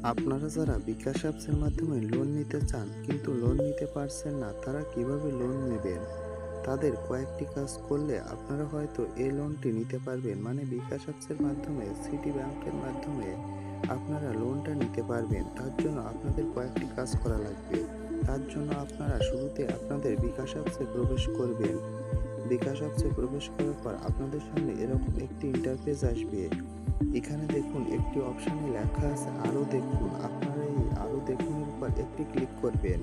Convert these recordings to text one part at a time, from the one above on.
আপনারা যারা বিকাশ অ্যাপসের মাধ্যমে লোন নিতে চান কিন্তু লোন নিতে পারছেন না, তারা কিভাবে লোন নেবেন? তাদের কয়েকটি কাজ করলে আপনারা হয়তো এই লোনটি নিতে পারবেন। মানে বিকাশ অ্যাপসের মাধ্যমে, সিটি ব্যাংকের মাধ্যমে আপনারা লোনটা নিতে পারবেন। তার জন্য আপনাদের কয়েকটি কাজ করা লাগবে। তার জন্য আপনারা শুরুতে আপনাদের বিকাশ অ্যাপসে প্রবেশ করবেন। বিকাশ অ্যাপসে প্রবেশ করার পর আপনাদের সামনে এরকম একটি ইন্টারফেস আসবে। এখানে দেখুন একটি অপশনে লেখা আছে আরও দেখুন। আপনারা এই আরও দেখুনের উপর একটি ক্লিক করবেন।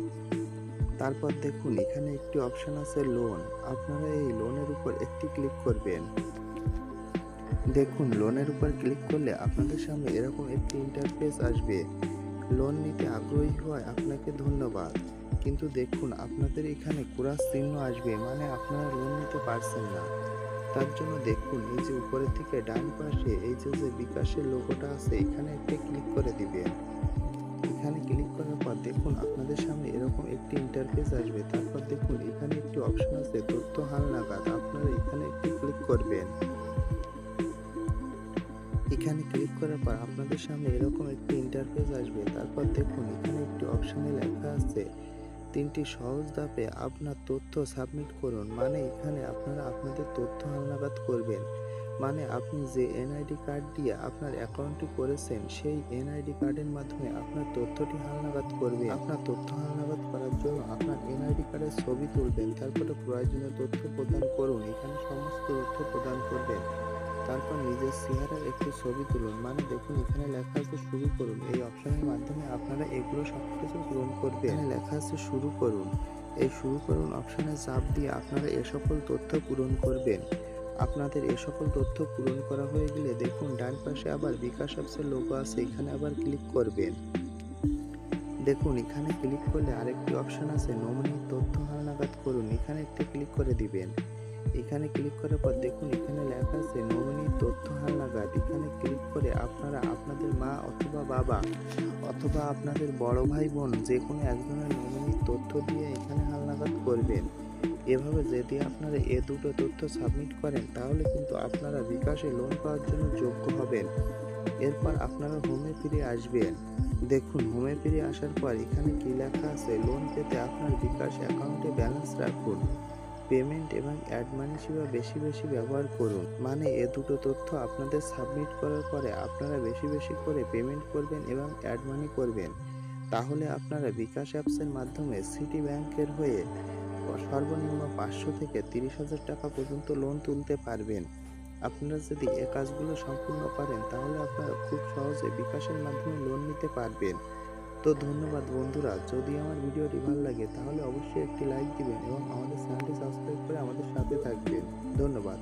তারপর দেখুন এখানে একটি অপশন আছে লোন। আপনারা এই লোনের উপর একটি ক্লিক করবেন। দেখুন লোনের উপর ক্লিক করলে আপনাদের সামনে এরকম একটি ইন্টারফেস আসবে। লোন নিতে আগ্রহী হওয়ায় আপনাকে ধন্যবাদ। কিন্তু দেখুন আপনাদের এখানে ক্রস চিহ্ন আসবে, মানে আপনারা লোন নিতে পারছেন না। তার জন্য দেখুন এই যে উপরের দিকে ডান পাশে এই যে বিকাশের লোগোটা আছে, এখানে একটা ক্লিক করে দিবেন। এখানে ক্লিক করার পর দেখুন আপনাদের সামনে এরকম একটি ইন্টারফেস আসবে। তারপর দেখুন এখানে একটি অপশন আছে তথ্য হালনাগাদ। আপনারা এখানে একটি ক্লিক করবেন। এখানে ক্লিক করার পর আপনাদের সামনে এরকম একটি ইন্টারফেস আসবে। তারপর দেখুন এখানে একটি অপশনে লেখা আছে 3টি সহজ ধাপে আপনার তথ্য সাবমিট করুন। মানে এখানে আপনারা আপনাদের তথ্য হালনাগাদ করবেন। মানে আপনি যে এনআইডি কার্ড দিয়ে আপনার অ্যাকাউন্টটি করেছেন, সেই এনআইডি কার্ডের মাধ্যমে আপনার তথ্যটি হালনাগাদ করবেন। আপনার তথ্য হালনাগাদ করার জন্য আপনার এনআইডি কার্ডের ছবি তুলবেন, তারপরে প্রয়োজনীয় তথ্য প্রদান করুন। এখানে সমস্ত তথ্য প্রদান করবেন। তারপর নিজের চেহারার একটি ছবি তুলুন। মানে দেখুন এখানে লেখা আছে শুরু করুন। এই অপশনের মাধ্যমে আপনারা এগুলো সবকিছু পূরণ করবেন। এখানে লেখা আছে শুরু করুন। এই শুরু করুন অপশনে চাপ দিয়ে আপনারা এ সকল তথ্য পূরণ করবেন। আপনাদের এ সকল তথ্য পূরণ করা হয়ে গেলে দেখুন ডান পাশে আবার বিকাশ অ্যাপসের লোগো আছে, এখানে আবার ক্লিক করবেন। দেখুন এখানে ক্লিক করলে আরেকটি অপশন আছে নমিনির তথ্য হালনাগাদ করুন। এখানে একটি ক্লিক করে দিবেন। এখানে ক্লিক করার পর দেখুন এখানে লেখা আছে নমিনির তথ্য হালনাগাদ। এখানে ক্লিক করে আপনারা আপনাদের মা অথবা বাবা অথবা আপনাদের বড় ভাই বোন যে কোনো একজনের নমিনির তথ্য দিয়ে এখানে হালনাগাদ করবেন। এভাবে যদি আপনারা এ দুটো তথ্য সাবমিট করেন তাহলে কিন্তু আপনারা বিকাশে লোন পাওয়ার জন্য যোগ্য হবেন। এরপর আপনারা হোমে ফিরে আসবেন। দেখুন হোমে ফিরে আসার পর এখানে কি লেখা আছে, লোন পেতে আপনার বিকাশ অ্যাকাউন্টে ব্যালেন্স রাখুন, পেমেন্ট এবং অ্যাড মানি সেবা বেশি বেশি ব্যবহার করুন। মানে এ দুটো তথ্য আপনাদের সাবমিট করার পরে আপনারা বেশি বেশি করে পেমেন্ট করবেন এবং অ্যাড মানি করবেন। তাহলে আপনারা বিকাশ অ্যাপসের মাধ্যমে সিটি ব্যাংকের হয়ে সর্বনিম্ন 500 থেকে 30,000 টাকা পর্যন্ত লোন তুলতে পারবেন। আপনারা যদি এই কাজগুলো সম্পূর্ণ করেন তাহলে আপনারা খুব সহজে বিকাশের মাধ্যমে লোন নিতে পারবেন। তো ধন্যবাদ বন্ধুরা, যদি আমার ভিডিওটি ভালো লাগে তাহলে অবশ্যই একটি লাইক দিবেন এবং আমাদের চ্যানেলটি সাবস্ক্রাইব করে আমাদের সাথে থাকবেন। ধন্যবাদ।